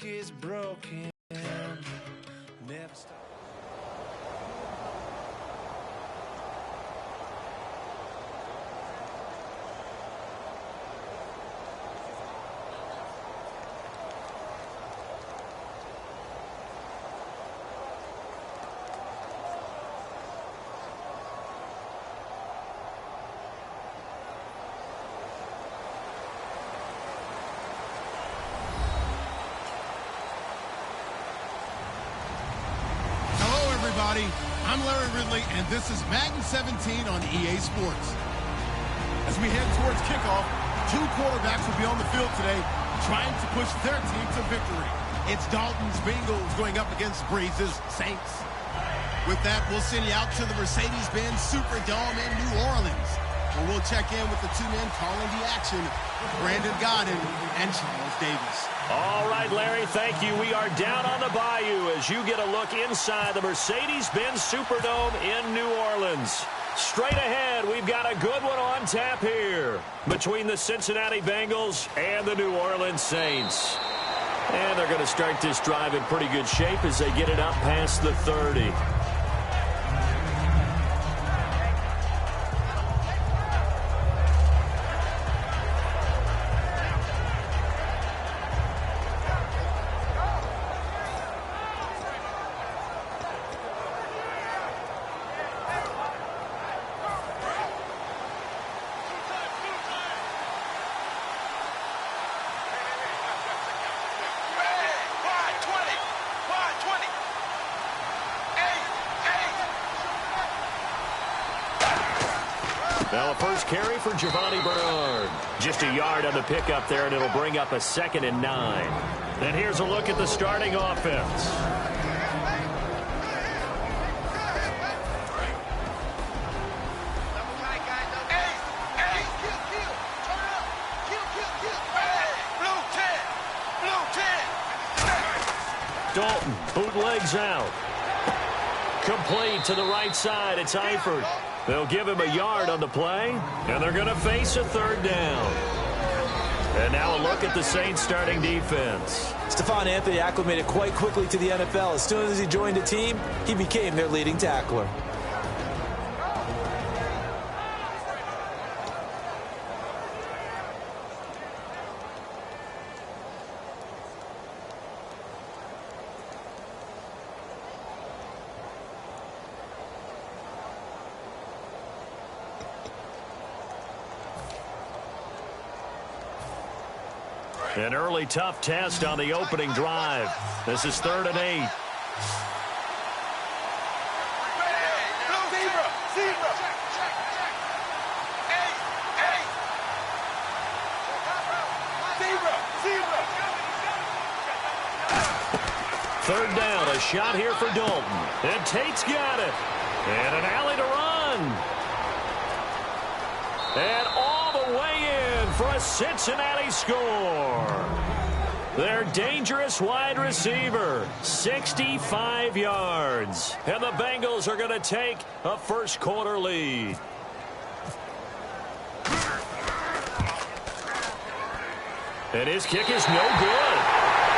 is broken. Never stop. I'm Larry Ridley, and this is Madden 17 on EA Sports. As we head towards kickoff, two quarterbacks will be on the field today trying to push their team to victory. It's Dalton's Bengals going up against Breeze's Saints. With that, we'll send you out to the Mercedes-Benz Superdome in New Orleans, where we'll check in with the two men calling the action, Brandon Godden and Charles Davis. All right, Larry, thank you. We are down on the bayou as you get a look inside the Mercedes-Benz Superdome in New Orleans. Straight ahead, we've got a good one on tap here between the Cincinnati Bengals and the New Orleans Saints. And they're going to start this drive in pretty good shape as they get it up past the 30. Now a first carry for Giovanni Bernard. Just a yard on the pickup there, and it'll bring up a 2nd and 9. And here's a look at the starting offense. Dalton bootlegs out. Complete to the right side. It's Eifert. They'll give him a yard on the play, and they're going to face a 3rd down. And now a look at the Saints starting defense. Stephon Anthony acclimated quite quickly to the NFL. As soon as he joined the team, he became their leading tackler. An early tough test on the opening drive. This is 3rd and 8. Third down, a shot here for Dalton. And Tate's got it. And an alley to run. And all the way in for a Cincinnati score. Their dangerous wide receiver, 65 yards. And the Bengals are going to take a first-quarter lead. And his kick is no good.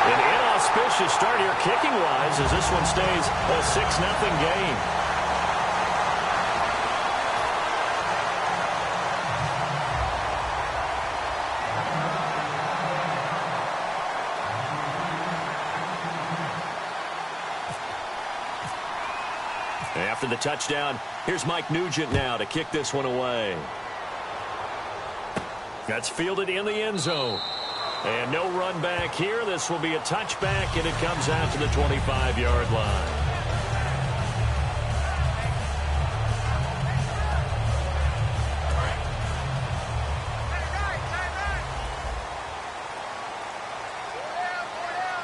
An inauspicious start here kicking-wise as this one stays a 6-0 game. After the touchdown, here's Mike Nugent now to kick this one away. That's fielded in the end zone. And no run back here. This will be a touchback, and it comes out to the 25-yard line.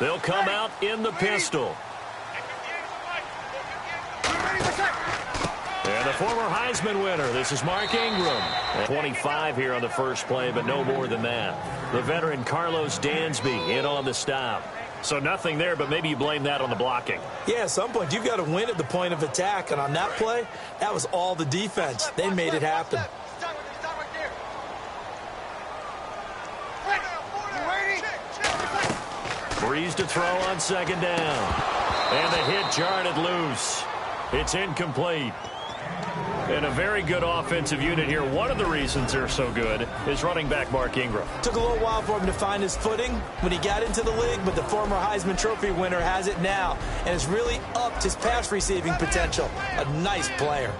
They'll come out in the pistol. And the former Heisman winner, this is Mark Ingram. 25 here on the first play, but no more than that. The veteran Carlos Dansby in on the stop. So nothing there, but maybe you blame that on the blocking. Yeah, at some point, you've got to win at the point of attack. And on that play, that was all the defense. They made it happen. Freeze to throw on second down. And the hit jarred it loose. It's incomplete. And a very good offensive unit here. One of the reasons they're so good is running back Mark Ingram. Took a little while for him to find his footing when he got into the league, but the former Heisman Trophy winner has it now and has really upped his pass receiving potential. A nice player.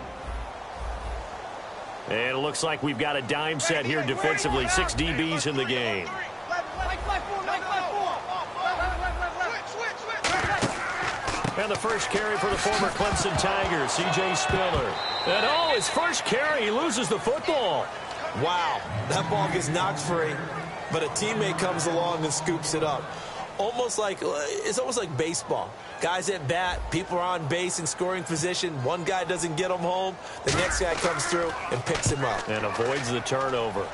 And it looks like we've got a dime set here defensively. 6 DBs in the game. And the first carry for the former Clemson Tigers, C.J. Spiller. And his first carry, he loses the football. Wow, that ball gets knocked free, but a teammate comes along and scoops it up. It's almost like baseball. Guys at bat, people are on base in scoring position. One guy doesn't get him home. The next guy comes through and picks him up. And avoids the turnover.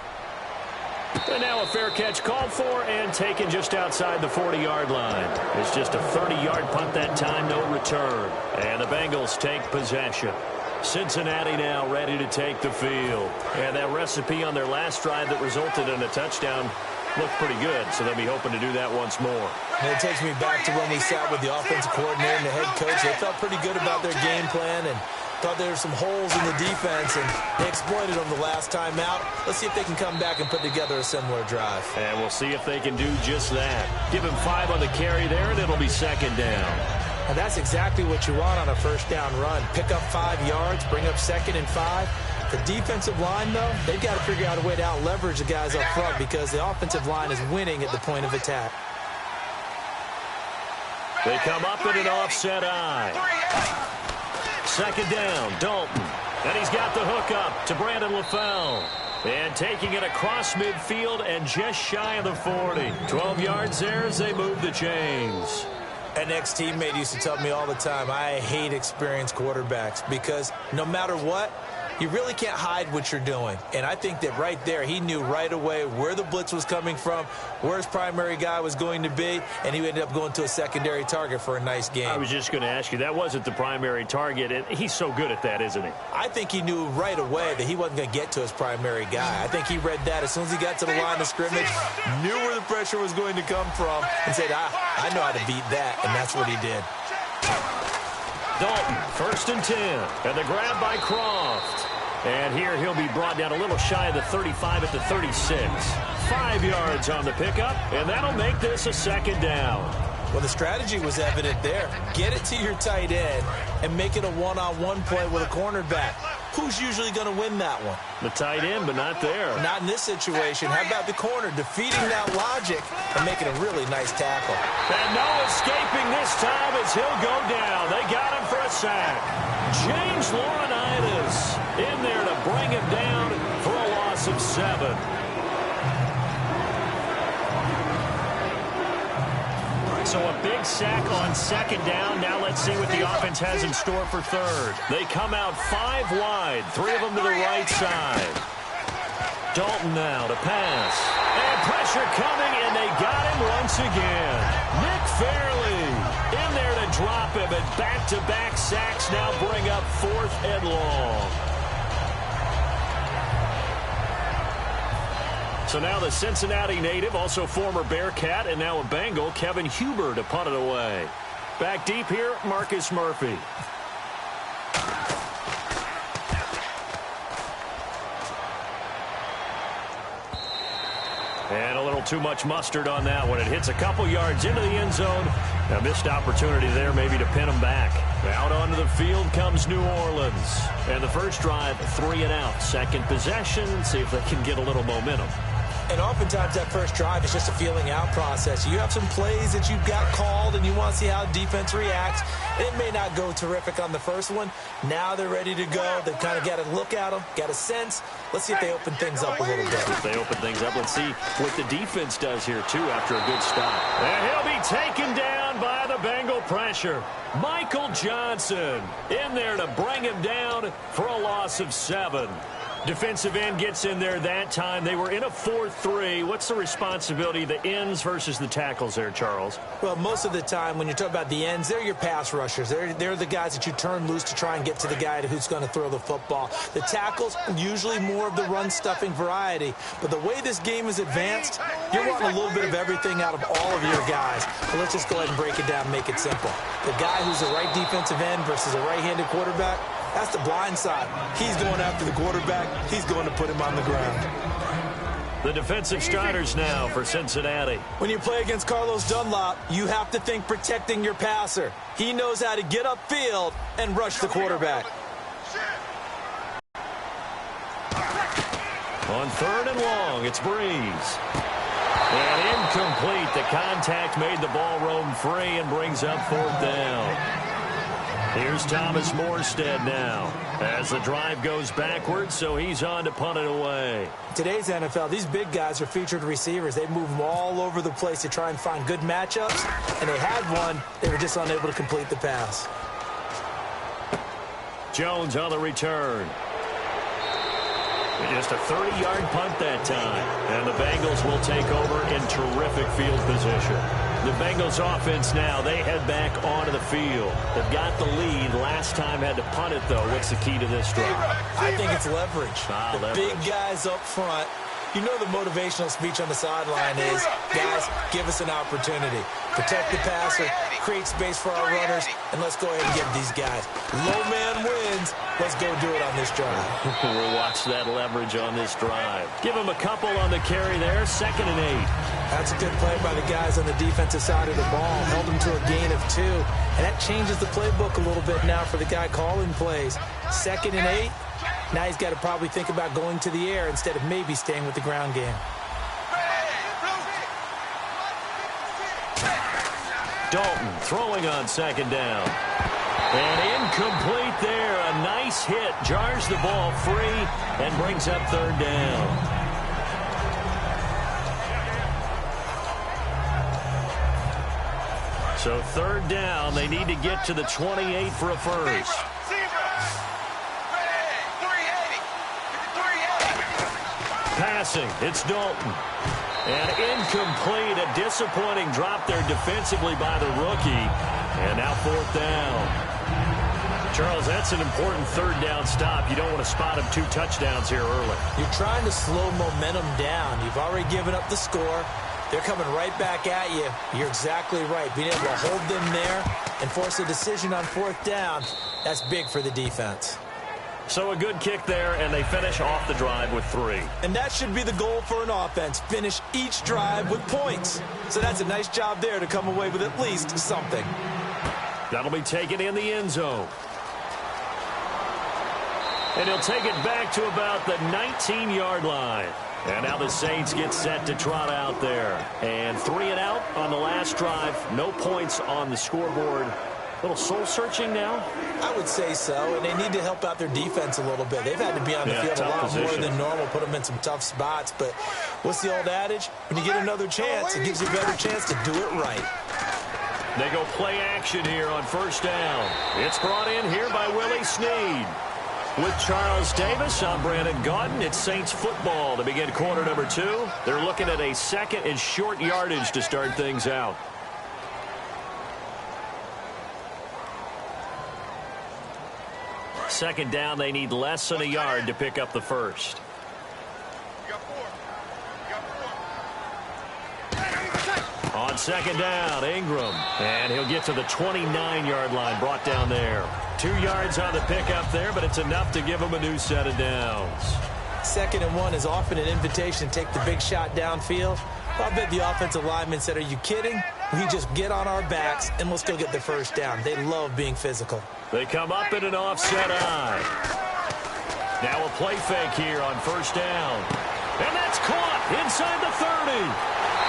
And now a fair catch called for and taken just outside the 40-yard line. It's just a 30-yard punt that time, no return. And the Bengals take possession. Cincinnati now ready to take the field. And that recipe on their last drive that resulted in a touchdown looked pretty good, so they'll be hoping to do that once more. And it takes me back to when we sat with the offensive coordinator and the head coach. They felt pretty good about their game plan and thought there were some holes in the defense, and they exploited them the last time out. Let's see if they can come back and put together a similar drive. And we'll see if they can do just that. Give him 5 on the carry there, and it'll be second down. And that's exactly what you want on a first down run. Pick up 5 yards, bring up 2nd and 5. The defensive line, though, they've got to figure out a way to out-leverage the guys up front because the offensive line is winning at the point of attack. They come up in an offset eye. Second down, Dalton. And he's got the hook up to Brandon LaFell. And taking it across midfield and just shy of the 40. 12 yards there as they move the chains. An ex-teammate used to tell me all the time, I hate experienced quarterbacks because no matter what, you really can't hide what you're doing. And I think that right there, he knew right away where the blitz was coming from, where his primary guy was going to be, and he ended up going to a secondary target for a nice game. I was just going to ask you, that wasn't the primary target, and he's so good at that, isn't he? I think he knew right away that he wasn't going to get to his primary guy. I think he read that as soon as he got to the line of scrimmage, knew where the pressure was going to come from, and said, I know how to beat that, and that's what he did. Dalton, 1st and 10, and the grab by Croft. And here he'll be brought down a little shy of the 35 at the 36. 5 yards on the pickup, and that'll make this a second down. Well, the strategy was evident there. Get it to your tight end and make it a one-on-one play with a cornerback. Who's usually going to win that one? The tight end, but not there. Not in this situation. How about the corner defeating that logic and making a really nice tackle? And no escaping this time as he'll go down. They got him for a sack. James Laurinaitis in there to bring him down for a loss of 7. So a big sack on second down. Now let's see what the offense has in store for third. They come out 5 wide, 3 of them to the right side. Dalton now to pass. And pressure coming, and they got him once again. Nick Fairley in there to drop him, and back-to-back sacks now bring up 4th and long. So now the Cincinnati native, also former Bearcat, and now a Bengal, Kevin Huber to punt it away. Back deep here, Marcus Murphy. And a little too much mustard on that one. It hits a couple yards into the end zone. A missed opportunity there maybe to pin them back. Out onto the field comes New Orleans. And the first drive, 3 and out. Second possession, see if they can get a little momentum. And oftentimes that first drive is just a feeling out process. You have some plays that you've got called and you want to see how defense reacts. It may not go terrific on the first one. Now they're ready to go. They've kind of got to look at them, got a sense. Let's see if they open things up a little bit. If they open things up, let's see what the defense does here, too, after a good stop. And he'll be taken down by the Bengal pressure. Michael Johnson in there to bring him down for a loss of 7. Defensive end gets in there that time. They were in a 4-3. What's the responsibility, the ends versus the tackles there, Charles? Well, most of the time when you talk about the ends, they're your pass rushers. They're the guys that you turn loose to try and get to the guy who's going to throw the football. The tackles, usually more of the run-stuffing variety. But the way this game is advanced, you're wanting a little bit of everything out of all of your guys. But let's just go ahead and break it down and make it simple. The guy who's a right defensive end versus a right-handed quarterback, that's the blind side. He's going after the quarterback. He's going to put him on the ground. The defensive starters now for Cincinnati. When you play against Carlos Dunlop, you have to think protecting your passer. He knows how to get upfield and rush the quarterback. On 3rd and long, it's Breeze. And incomplete. The contact made the ball roam free and brings up 4th down. Here's Thomas Morstead now as the drive goes backwards, so he's on to punt it away. Today's NFL, these big guys are featured receivers. They move them all over the place to try and find good matchups, and they had one. They were just unable to complete the pass. Jones on the return. Just a 30-yard punt that time, and the Bengals will take over in terrific field position. The Bengals offense now, they head back onto the field. They've got the lead. Last time had to punt it, though. What's the key to this drive? I think it's leverage. Leverage. Big guys up front. You know the motivational speech on the sideline is, guys, give us an opportunity. Protect the passer, create space for our runners, and let's go ahead and get these guys. Low man wins. Let's go do it on this drive. We'll watch that leverage on this drive. Give them a couple on the carry there. 2nd and 8. That's a good play by the guys on the defensive side of the ball. Held them to a gain of 2. And that changes the playbook a little bit now for the guy calling plays. 2nd and 8. Now he's got to probably think about going to the air instead of maybe staying with the ground game. Dalton throwing on 2nd down. And incomplete there. A nice hit. Jars the ball free and brings up 3rd down. So 3rd down. They need to get to the 28 for a first. Passing, it's Dalton. And incomplete, a disappointing drop there defensively by the rookie. And now 4th down. Charles, that's an important 3rd down stop. You don't want to spot him 2 touchdowns here early. You're trying to slow momentum down. You've already given up the score. They're coming right back at you. You're exactly right. Being able to hold them there and force a decision on 4th down, that's big for the defense. So a good kick there, and they finish off the drive with 3. And that should be the goal for an offense. Finish each drive with points. So that's a nice job there to come away with at least something. That'll be taken in the end zone. And he'll take it back to about the 19-yard line. And now the Saints get set to trot out there. And 3 and out on the last drive. No points on the scoreboard. A little soul-searching now? I would say so, and they need to help out their defense a little bit. They've had to be on the field a lot more than normal, put them in some tough spots. But what's the old adage? When you get another chance, it gives you a better chance to do it right. They go play action here on 1st down. It's brought in here by Willie Snead. With Charles Davis, I'm Brandon Gaudin. It's Saints football to begin quarter number 2. They're looking at a 2nd and short yardage to start things out. Second down, they need less than a yard to pick up the first. On 2nd down, Ingram. And he'll get to the 29-yard line, brought down there. 2 yards on the pickup there, but it's enough to give him a new set of downs. 2nd and 1 is often an invitation to take the big shot downfield. Well, I bet the offensive lineman said, are you kidding? We just get on our backs and let's go get the first down. They love being physical. They come up in an offset eye. Now a play fake here on 1st down. And that's caught inside the 30.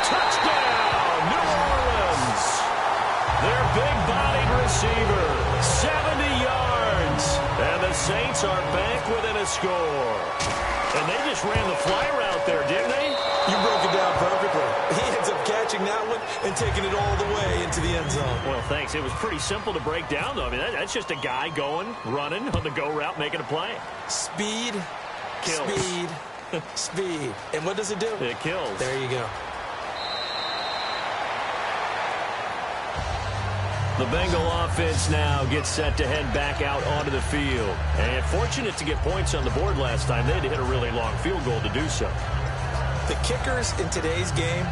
Touchdown, New Orleans. Their big-bodied receiver, 70 yards. And the Saints are back within a score. And they just ran the fly route there, didn't they? You broke it down perfectly. He ends up catching that one and taking it all the way into the end zone. Well, thanks. It was pretty simple to break down, though. I mean, that's just a guy going, running on the go route, making a play. Speed, kills. Speed. Speed. And what does it do? It kills. There you go. The Bengal offense now gets set to head back out onto the field. And fortunate to get points on the board last time. They had to hit a really long field goal to do so. The kickers in today's game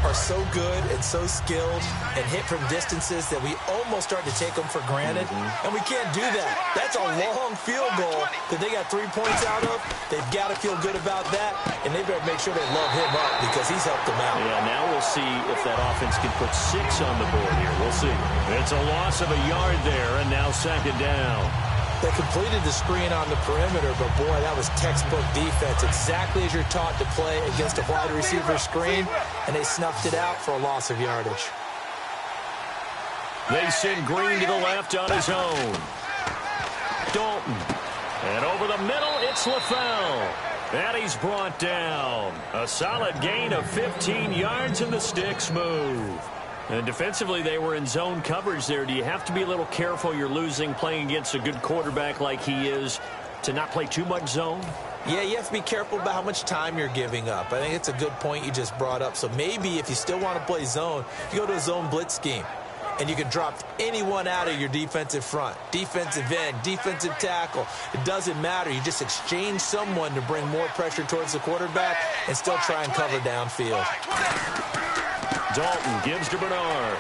are so good and so skilled and hit from distances that we almost start to take them for granted. And we can't do that. That's a long field goal that they got 3 points out of. They've got to feel good about that, and they better make sure they love him up because he's helped them out. Yeah, now we'll see if that offense can put 6 on the board here. We'll see. It's a loss of a yard there, and now second down. They completed the screen on the perimeter, but boy, that was textbook defense. Exactly as you're taught to play against a wide receiver screen, and they snuffed it out for a loss of yardage. They send Green to the left on his own. Dalton. And over the middle, it's LaFell. And he's brought down. A solid gain of 15 yards, and the sticks move. And defensively, they were in zone coverage there. Do you have to be a little careful you're losing playing against a good quarterback like he is to not play too much zone? Yeah, you have to be careful about how much time you're giving up. I think it's a good point you just brought up. So maybe if you still want to play zone, you go to a zone blitz scheme. And you can drop anyone out of your defensive front, defensive end, defensive tackle. It doesn't matter. You just exchange someone to bring more pressure towards the quarterback and still try and cover downfield. Dalton gives to Bernard.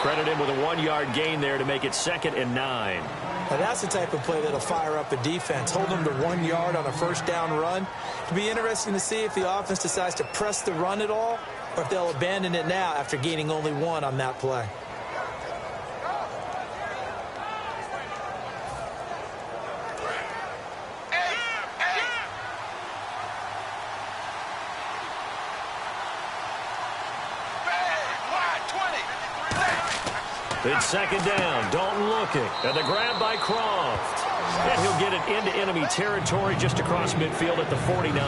Credit him with a 1-yard gain there to make it 2nd and 9. Now that's the type of play that'll fire up a defense. Hold them to 1 yard on a first down run. It'll be interesting to see if the offense decides to press the run at all or if they'll abandon it now after gaining only 1 on that play. It's 2nd down. Dalton looking. And the grab by Croft. And he'll get it into enemy territory just across midfield at the 49.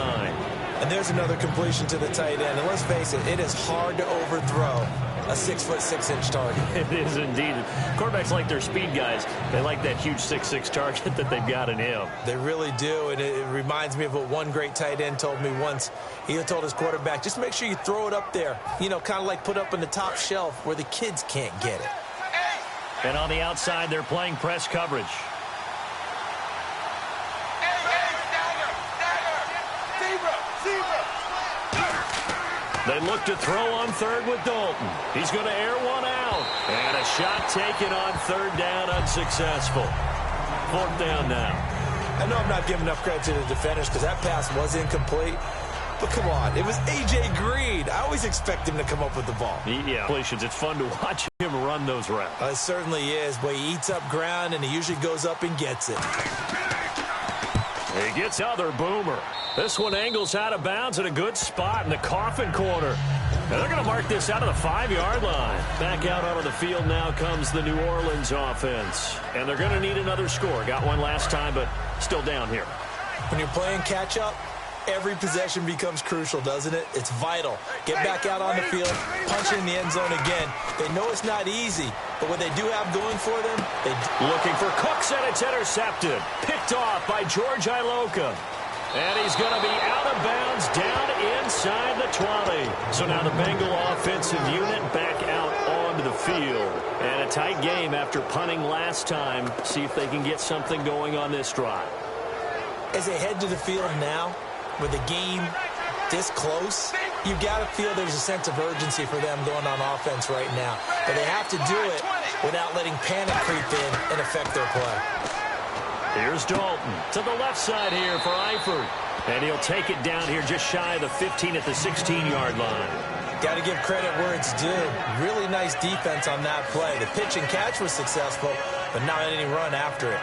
And there's another completion to the tight end. And let's face it, it is hard to overthrow a 6'6" target. It is indeed. Quarterbacks like their speed guys. They like that huge 6'6" target that they've got in him. They really do, and it reminds me of what one great tight end told me once. He told his quarterback, just make sure you throw it up there. You know, kind of like put up on the top shelf where the kids can't get it. And on the outside, they're playing press coverage. They look to throw on 3rd with Dalton. He's going to air one out. And a shot taken on 3rd down, unsuccessful. 4th down now. I know I'm not giving enough credit to the defenders because that pass was incomplete. But come on, it was A.J. Green. I always expect him to come up with the ball. Yeah, it's fun to watch him run those routes. It certainly is. Boy, he eats up ground, and he usually goes up and gets it. He gets other boomer. This one angles out of bounds at a good spot in the coffin corner. And they're going to mark this out of the 5-yard line. Back out onto the field now comes the New Orleans offense. And they're going to need another score. Got one last time, but still down here. When you're playing catch-up, every possession becomes crucial, doesn't it? It's vital. Get back out on the field, punch in the end zone again. They know it's not easy, but what they do have going for them, looking for Cooks, and it's intercepted. Picked off by George Iloka. And he's going to be out of bounds down inside the 20. So now the Bengal offensive unit back out onto the field. And a tight game after punting last time. See if they can get something going on this drive. As they head to the field now, with the game this close, you've got to feel there's a sense of urgency for them going on offense right now. But they have to do it without letting panic creep in and affect their play. Here's Dalton to the left side here for Eifert. And he'll take it down here just shy of the 15 at the 16-yard line. Got to give credit where it's due. Really nice defense on that play. The pitch and catch was successful, but not any run after it.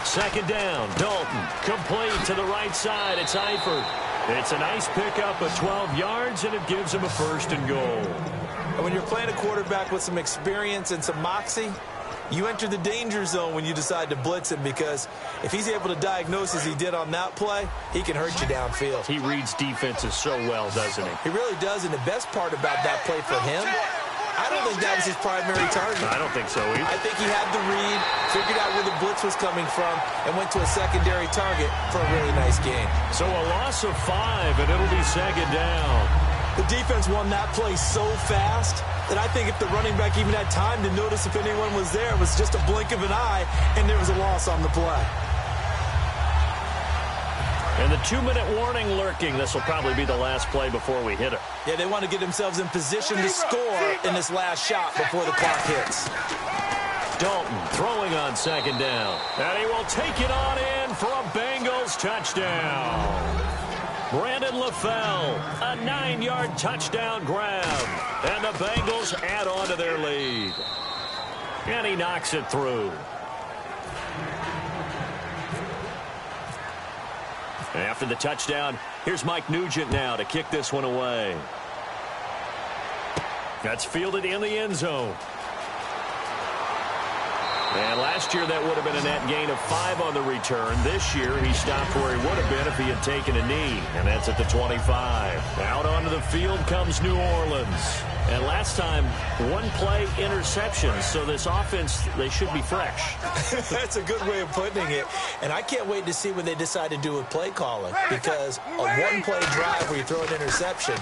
Second down, Dalton, complete to the right side. It's Eifert. It's a nice pickup of 12 yards, and it gives him a 1st and goal. And when you're playing a quarterback with some experience and some moxie, you enter the danger zone when you decide to blitz him, because if he's able to diagnose as he did on that play, he can hurt you downfield. He reads defenses so well, doesn't he? He really does, and the best part about that play for him, I don't think that was his primary target. I don't think so either. I think he had the read, figured out where the blitz was coming from, and went to a secondary target for a really nice game. So a loss of 5, and it'll be second down. The defense won that play so fast that I think if the running back even had time to notice if anyone was there, it was just a blink of an eye, and there was a loss on the play. And the 2-minute warning lurking. This will probably be the last play before we hit it. Yeah, they want to get themselves in position to score in this last shot before the clock hits. Dalton throwing on second down. And he will take it on in for a Bengals touchdown. Brandon LaFell, a 9-yard touchdown grab. And the Bengals add on to their lead. And he knocks it through. After the touchdown, here's Mike Nugent now to kick this one away. That's fielded in the end zone. And last year that would have been a net gain of 5 on the return. This year he stopped where he would have been if he had taken a knee. And that's at the 25. Out onto the field comes New Orleans. And last time, 1-play interception. So this offense, they should be fresh. That's a good way of putting it. And I can't wait to see what they decide to do with play calling. Because a 1-play drive where you throw an interception,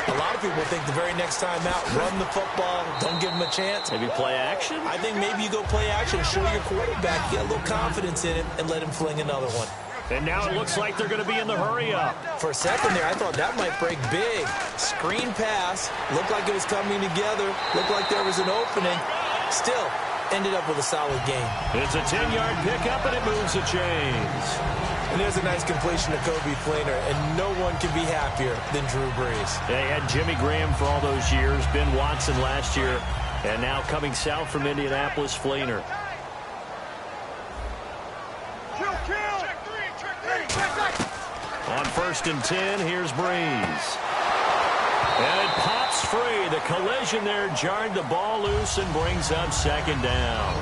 a lot of people think the very next time out, run the football, don't give them a chance. Maybe play action? I think maybe you go play action, show your quarterback, get a little confidence in him, and let him fling another one. And now it looks like they're going to be in the hurry-up. For a second there, I thought that might break big. Screen pass, looked like it was coming together, looked like there was an opening. Still, ended up with a solid game. It's a 10-yard pickup, and it moves the chains. And there's a nice completion to Kobe Fleener, and no one can be happier than Drew Brees. They had Jimmy Graham for all those years, Ben Watson last year, and now coming south from Indianapolis, Fleener. On 1st and 10, here's Brees. And it pops free. The collision there jarred the ball loose and brings up second down.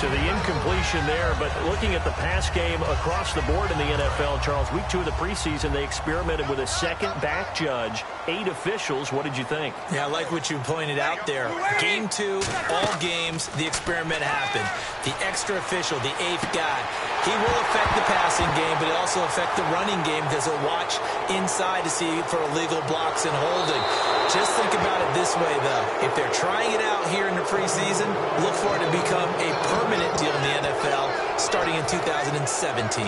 So the incompletion there, but looking at the pass game across the board in the NFL, Charles, week 2 of the preseason, they experimented with a second back judge, 8 officials. What did you think? Yeah, I like what you pointed out there. Game 2, all games, the experiment happened. The extra official, the 8th guy, he will affect the passing game, but he'll also affect the running game because he'll watch inside to see for illegal blocks and holding. Just think about it this way, though. If they're trying it out here in the preseason, look for it to become a permanent deal in the NFL starting in 2017.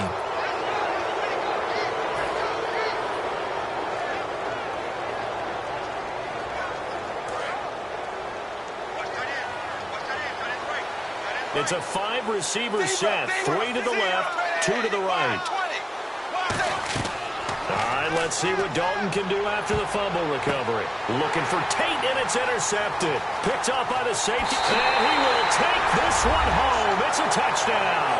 It's a 5-receiver set, 3 to the left, 2 to the right. All right, let's see what Dalton can do after the fumble recovery. Looking for Tate, and it's intercepted. Picked up by the safety, and he will take this one home. It's a touchdown.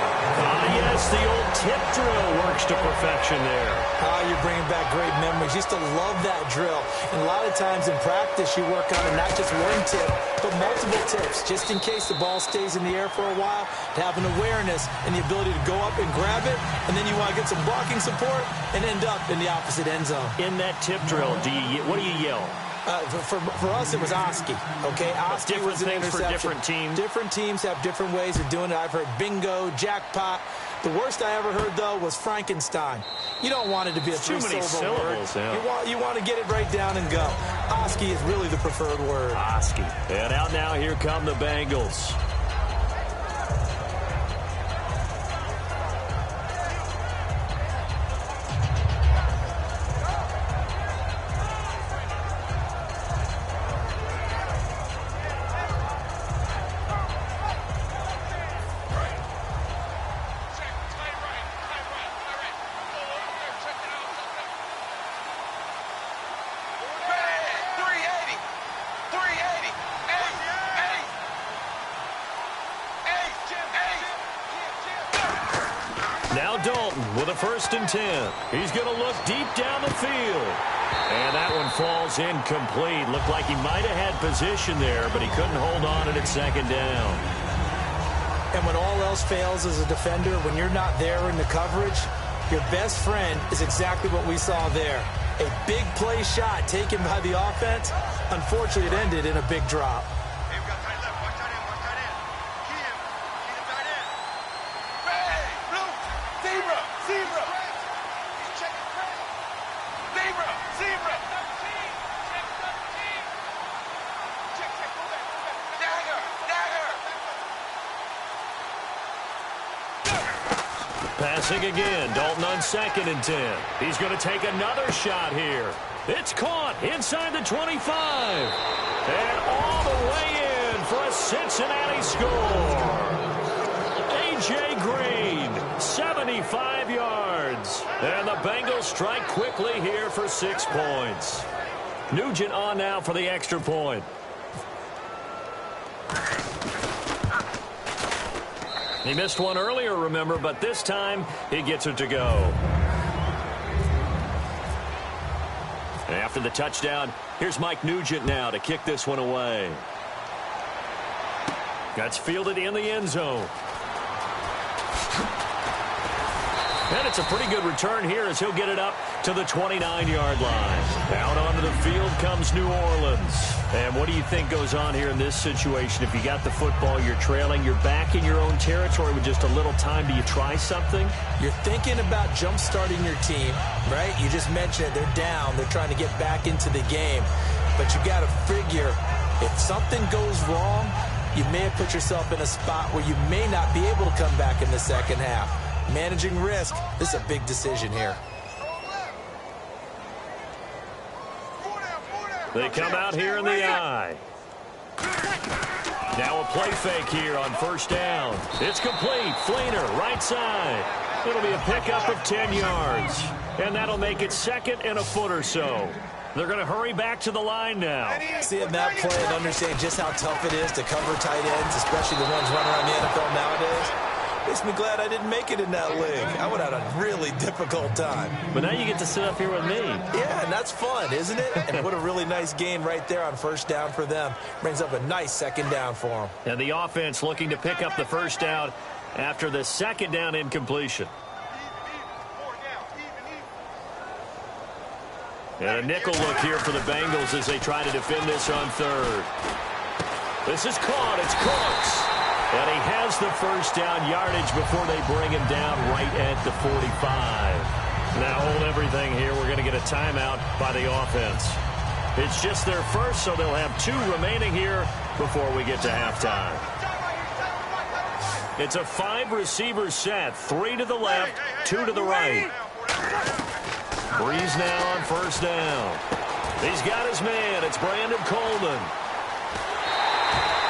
Yes, the old tip drill works to perfection there. You're bringing back great memories. Used to love that drill. And a lot of times in practice, you work on it, not just one tip, but multiple tips, just in case the ball stays in the air for a while, to have an awareness and the ability to go up and grab it, and then you want to get some blocking support and end up in the opposite end zone. In that tip drill, what do you yell? For us, it was Oski. Okay, Oski was an things for different teams. Different teams have different ways of doing it. I've heard bingo, jackpot. The worst I ever heard, though, was Frankenstein. You don't want it to be a three-syllable word. Yeah. You want to get it right down and go. Oski is really the preferred word. Oski. And out now, here come the Bengals. Now Dalton with a 1st and 10. He's going to look deep down the field. And that one falls incomplete. Looked like he might have had position there, but he couldn't hold on at second down. And when all else fails as a defender, when you're not there in the coverage, your best friend is exactly what we saw there. A big play shot taken by the offense. Unfortunately, it ended in a big drop. Passing again, Dalton on 2nd and 10. He's going to take another shot here. It's caught inside the 25. And all the way in for a Cincinnati score. A.J. Green, 75 yards. And the Bengals strike quickly here for 6 points. Nugent on now for the extra point. He missed one earlier, remember, but this time he gets it to go. And after the touchdown, here's Mike Nugent now to kick this one away. That's fielded in the end zone. And it's a pretty good return here as he'll get it up to the 29-yard line. Out onto the field comes New Orleans. And what do you think goes on here in this situation? If you got the football, you're trailing, you're back in your own territory with just a little time. Do you try something? You're thinking about jump-starting your team, right? You just mentioned it. They're down. They're trying to get back into the game. But you got to figure if something goes wrong, you may have put yourself in a spot where you may not be able to come back in the second half. Managing risk, this is a big decision here. They come out here in the eye. Now a play fake here on first down. It's complete. Fleener, right side. It'll be a pickup of 10 yards. And that'll make it 2nd and a foot or so. They're going to hurry back to the line now. Seeing that play and understanding just how tough it is to cover tight ends, especially the ones running around the NFL nowadays, makes me glad I didn't make it in that league. I would have had a really difficult time. But now you get to sit up here with me. Yeah, and that's fun, isn't it? And what a really nice gain right there on first down for them. Brings up a nice second down for them. And the offense looking to pick up the first down after the second down incompletion. And a nickel look here for the Bengals as they try to defend this on 3rd. This is caught. It's Cooks. And he has the first down yardage before they bring him down right at the 45. Now hold everything here. We're going to get a timeout by the offense. It's just their first, so they'll have 2 remaining here before we get to halftime. It's a 5-receiver set. 3 to the left, 2 to the right. Breeze now on first down. He's got his man. It's Brandon Coleman.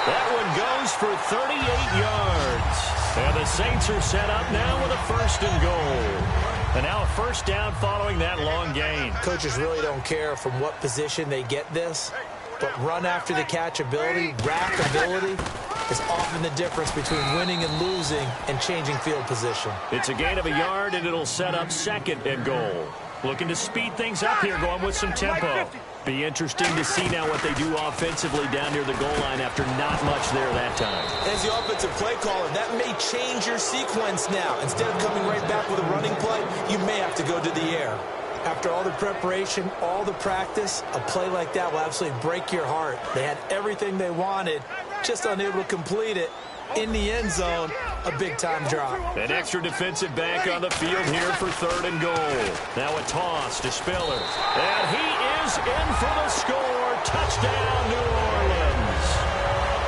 That one goes for 38 yards. And the Saints are set up now with a 1st and goal. And now a first down following that long gain. Coaches really don't care from what position they get this, but run after the catch ability, rack ability, is often the difference between winning and losing and changing field position. It's a gain of a yard, and it'll set up 2nd and goal. Looking to speed things up here, going with some tempo. Be interesting to see now what they do offensively down near the goal line after not much there that time. As the offensive play caller, that may change your sequence now. Instead of coming right back with a running play, you may have to go to the air. After all the preparation, all the practice, a play like that will absolutely break your heart. They had everything they wanted, just unable to complete it. In the end zone, a big-time drop. An extra defensive back on the field here for 3rd and goal. Now a toss to Spiller. And he is in for the score. Touchdown, New Orleans.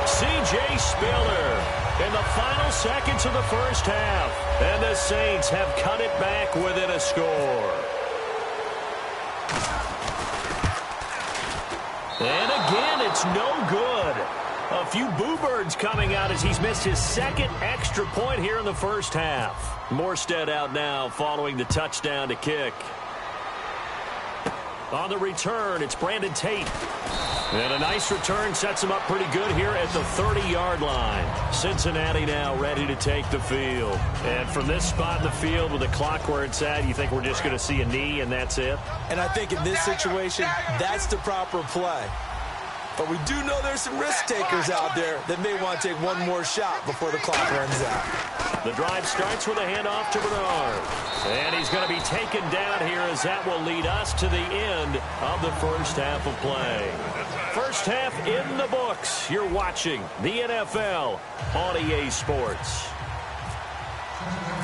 C.J. Spiller in the final seconds of the first half. And the Saints have cut it back within a score. And again, it's no good. A few boo birds coming out as he's missed his 2nd extra point here in the first half. Morstead out now following the touchdown to kick. On the return, it's Brandon Tate. And a nice return sets him up pretty good here at the 30-yard line. Cincinnati now ready to take the field. And from this spot in the field with the clock where it's at, you think we're just going to see a knee and that's it? And I think in this situation, that's the proper play. But we do know there's some risk takers out there that may want to take one more shot before the clock runs out. The drive starts with a handoff to Bernard. And he's going to be taken down here as that will lead us to the end of the first half of play. First half in the books. You're watching the NFL on EA Sports.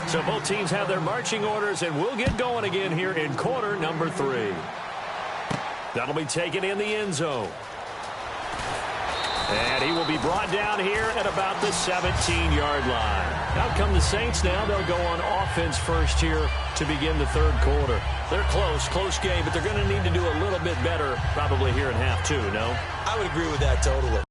So both teams have their marching orders, and we'll get going again here in quarter number 3. That'll be taken in the end zone. And he will be brought down here at about the 17-yard line. Out come the Saints now. They'll go on offense first here to begin the third quarter. They're close game, but they're going to need to do a little bit better probably here in half 2, no? I would agree with that totally.